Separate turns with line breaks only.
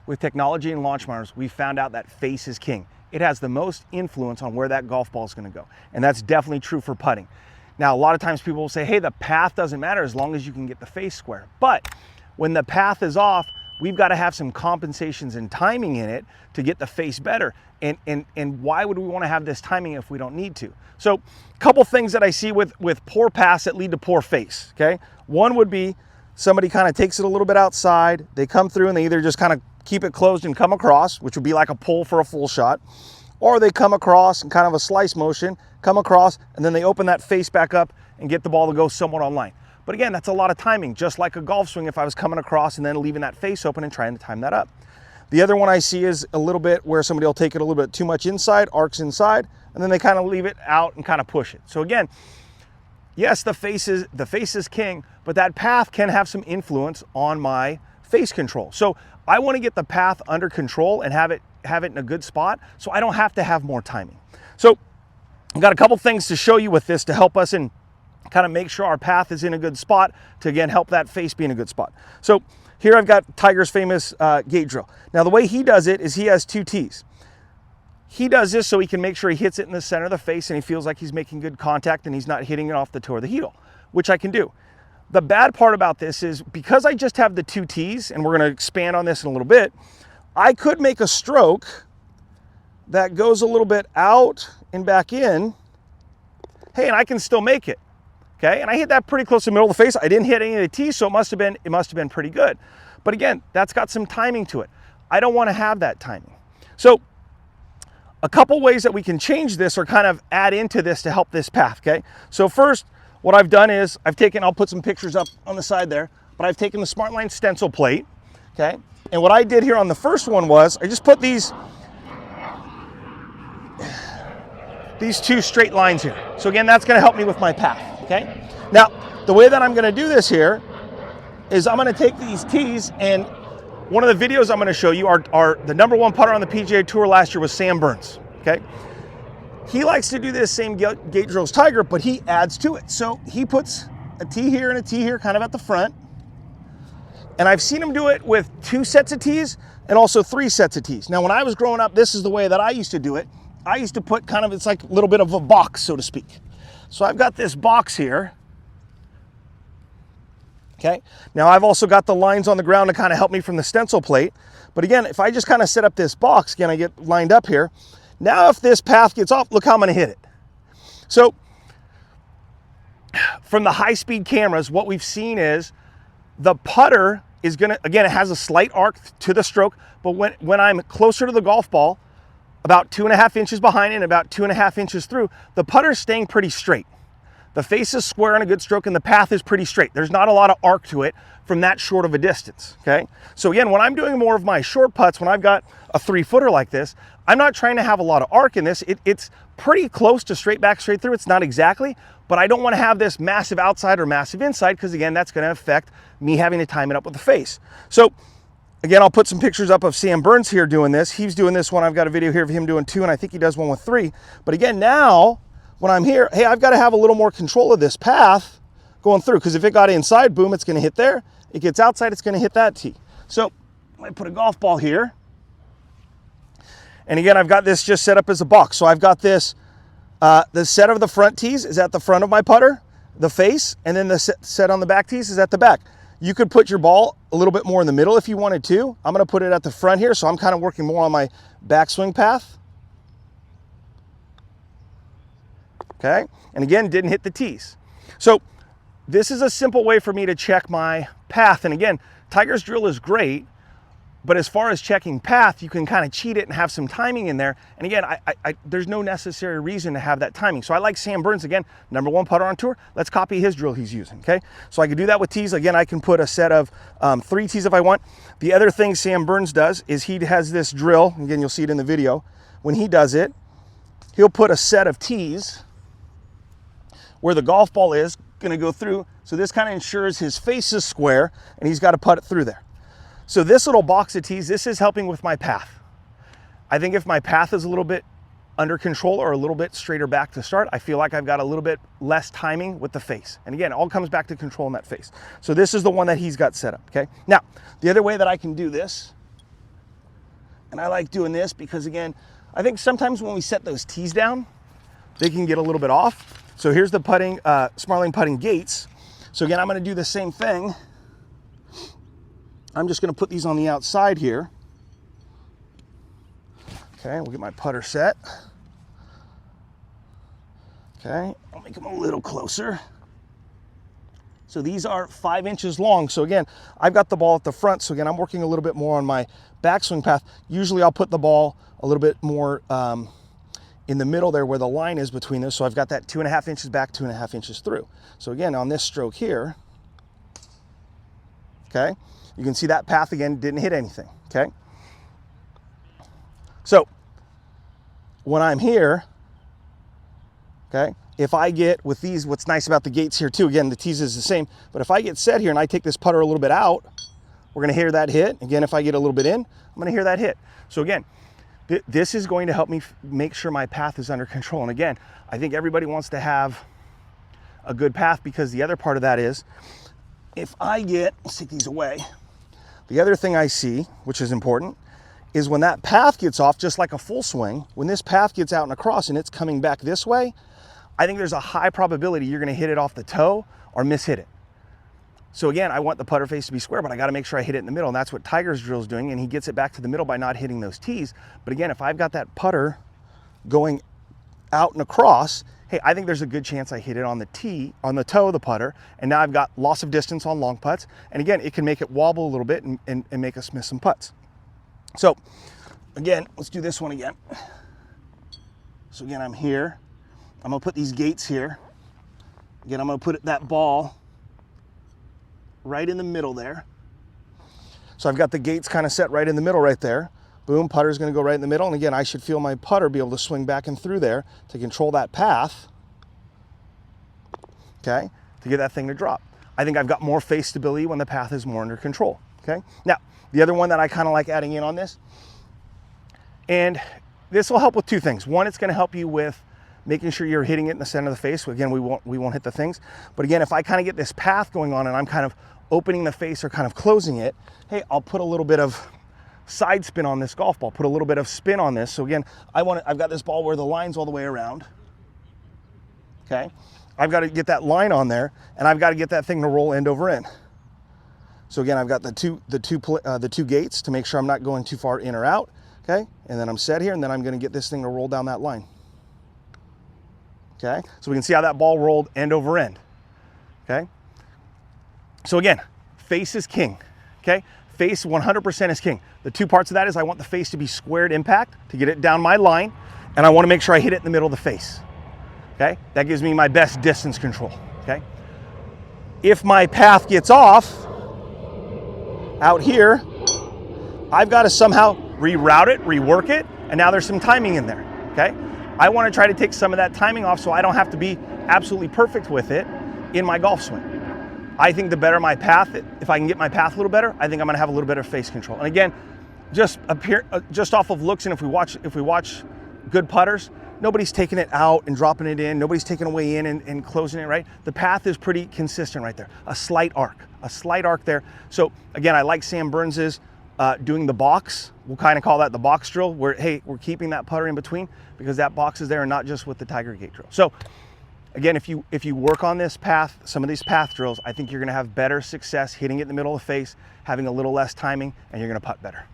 With technology and launch monitors, we found out that face is king. It has the most influence on where that golf ball is going to go. And that's definitely true for putting. Now, a lot of times people will say, hey, the path doesn't matter as long as you can get the face square. But when the path is off, we've got to have some compensations and timing in it to get the face better. And why would we want to have this timing if we don't need to? So a couple things that I see with poor paths that lead to poor face, okay? One would be somebody kind of takes it a little bit outside, they come through and they either just kind of keep it closed and come across, which would be like a pull for a full shot, or they come across in kind of a slice motion, come across, and then they open that face back up and get the ball to go somewhat online. But again, that's a lot of timing, just like a golf swing if I was coming across and then leaving that face open and trying to time that up. The other one I see is a little bit where somebody will take it a little bit too much inside, arcs inside, and then they kind of leave it out and kind of push it. So again, yes, the face is king, but that path can have some influence on my face control. So I want to get the path under control and have it in a good spot so I don't have to have more timing. So I've got a couple things to show you with this to help us in kind of make sure our path is in a good spot to, again, help that face be in a good spot. So here I've got Tiger's famous gate drill. Now the way he does it is he has 2 tees. He does this so he can make sure he hits it in the center of the face and he feels like he's making good contact and he's not hitting it off the toe or the heel, which I can do. The bad part about this is because I just have the 2 tees, and we're going to expand on this in a little bit, I could make a stroke that goes a little bit out and back in. Hey, and I can still make it. Okay, and I hit that pretty close to the middle of the face. I didn't hit any of the tees, so it must have been pretty good. But again, that's got some timing to it. I don't want to have that timing. So a couple ways that we can change this or kind of add into this to help this path, okay? So first, what I've done is I'll put some pictures up on the side there, but I've taken the SmartLine stencil plate, okay? And what I did here on the first one was I just put these 2 straight lines here. So again, that's going to help me with my path, okay? Now, the way that I'm going to do this here is I'm going to take these tees, and one of the videos I'm going to show you are the #1 putter on the PGA Tour last year was Sam Burns, okay? He likes to do this same gate drill as Tiger, but he adds to it. So he puts a tee here and a tee here kind of at the front. And I've seen him do it with 2 sets of tees and also 3 sets of tees. Now, when I was growing up, this is the way that I used to do it. I used to put kind of, it's like a little bit of a box, so to speak. So I've got this box here. Okay. Now I've also got the lines on the ground to kind of help me from the stencil plate. But again, if I just kind of set up this box, again, I get lined up here. Now, if this path gets off, look how I'm going to hit it. So from the high-speed cameras, what we've seen is the putter is going to, again, it has a slight arc to the stroke, but when I'm closer to the golf ball, about 2.5 inches behind it and about 2.5 inches through, the putter is staying pretty straight. The face is square on a good stroke and the path is pretty straight. There's not a lot of arc to it from that short of a distance, okay? So again, when I'm doing more of my short putts, when I've got a 3-footer like this, I'm not trying to have a lot of arc in this. It's pretty close to straight back, straight through. It's not exactly, but I don't want to have this massive outside or massive inside because again, that's going to affect me having to time it up with the face. So again, I'll put some pictures up of Sam Burns here doing this. He's doing this one. I've got a video here of him doing 2, and I think he does one with 3. But again, now when I'm here, hey, I've got to have a little more control of this path going through, because if it got inside, boom, it's going to hit there. It gets outside, it's going to hit that tee. So I'm going to put a golf ball here. And again, I've got this just set up as a box. So I've got this, the set of the front tees is at the front of my putter, the face, and then the set on the back tees is at the back. You could put your ball a little bit more in the middle if you wanted to. I'm going to put it at the front here, so I'm kind of working more on my backswing path. Okay, and again, didn't hit the tees. So this is a simple way for me to check my path. And again, Tiger's drill is great, but as far as checking path, you can kind of cheat it and have some timing in there. And again, there's no necessary reason to have that timing. So I like Sam Burns, again, #1 putter on tour. Let's copy his drill he's using, okay? So I can do that with tees. Again, I can put a set of 3 tees if I want. The other thing Sam Burns does is he has this drill. Again, you'll see it in the video. When he does it, he'll put a set of tees where the golf ball is going to go through. So this kind of ensures his face is square and he's got to put it through there. So this little box of tees, this is helping with my path. I think if my path is a little bit under control or a little bit straighter back to start, I feel like I've got a little bit less timing with the face. And again, it all comes back to controlling that face. So this is the one that he's got set up, okay? Now, the other way that I can do this And I like doing this because, again, I think sometimes when we set those tees down, they can get a little bit off. So here's the putting, Smartling putting gates. So again, I'm gonna do the same thing. I'm just gonna put these on the outside here. Okay, we'll get my putter set. Okay, I'll make them a little closer. So these are 5 inches long. So again, I've got the ball at the front. So again, I'm working a little bit more on my backswing path. Usually I'll put the ball a little bit more in the middle there where the line is between those. So I've got that 2.5 inches back, 2.5 inches through. So again, on this stroke here, okay, you can see that path again didn't hit anything, okay? So when I'm here, okay, if I get with these, what's nice about the gates here too, again, the tees is the same, but if I get set here and I take this putter a little bit out, we're gonna hear that hit. Again, if I get a little bit in, I'm gonna hear that hit. So again, this is going to help me make sure my path is under control. And again, I think everybody wants to have a good path, because the other part of that is, if I get, let's take these away. The other thing I see, which is important, is when that path gets off, just like a full swing, when this path gets out and across and it's coming back this way, I think there's a high probability you're gonna hit it off the toe or miss-hit it. So again, I want the putter face to be square, but I gotta make sure I hit it in the middle, and that's what Tiger's drill is doing, and he gets it back to the middle by not hitting those tees. But again, if I've got that putter going out and across, hey, I think there's a good chance I hit it on the tee, on the toe of the putter, and now I've got loss of distance on long putts. And again, it can make it wobble a little bit and make us miss some putts. So again, let's do this one again. So again, I'm here. I'm gonna put these gates here. Again, I'm gonna put that ball right in the middle there. So I've got the gates kind of set right in the middle right there. Boom, putter's gonna go right in the middle. And again, I should feel my putter be able to swing back and through there to control that path, okay, to get that thing to drop. I think I've got more face stability when the path is more under control, okay? Now, the other one that I kind of like adding in on this, and this will help with two things. One, it's gonna help you with making sure you're hitting it in the center of the face. So again, we won't hit the things. But again, if I kind of get this path going on and I'm kind of opening the face or kind of closing it, hey, I'll put a little bit of side spin on this golf ball, put a little bit of spin on this. So again, I've got this ball where the line's all the way around, okay? I've got to get that line on there, and I've got to get that thing to roll end over end. So again, I've got the two gates to make sure I'm not going too far in or out, okay? And then I'm set here, and then I'm gonna get this thing to roll down that line. Okay, so we can see how that ball rolled end over end, okay? So again, face is king, okay? Face 100% is king. The two parts of that is I want the face to be squared impact to get it down my line, and I wanna make sure I hit it in the middle of the face, okay? That gives me my best distance control, okay? If my path gets off out here, I've gotta somehow reroute it, rework it, and now there's some timing in there, okay? I want to try to take some of that timing off so I don't have to be absolutely perfect with it in my golf swing. I think the better my path, if I can get my path a little better, I think I'm going to have a little better face control. And again, just off of looks, and if we watch good putters, nobody's taking it out and dropping it in. Nobody's taking away in and closing it, right? The path is pretty consistent right there. A slight arc there. So again, I like Sam Burns's doing the box. We'll kind of call that the box drill, where, hey, we're keeping that putter in between because that box is there, and not just with the Tiger Gate drill. So again, if you work on this path, some of these path drills, I think you're gonna have better success hitting it in the middle of the face, having a little less timing, and you're gonna putt better.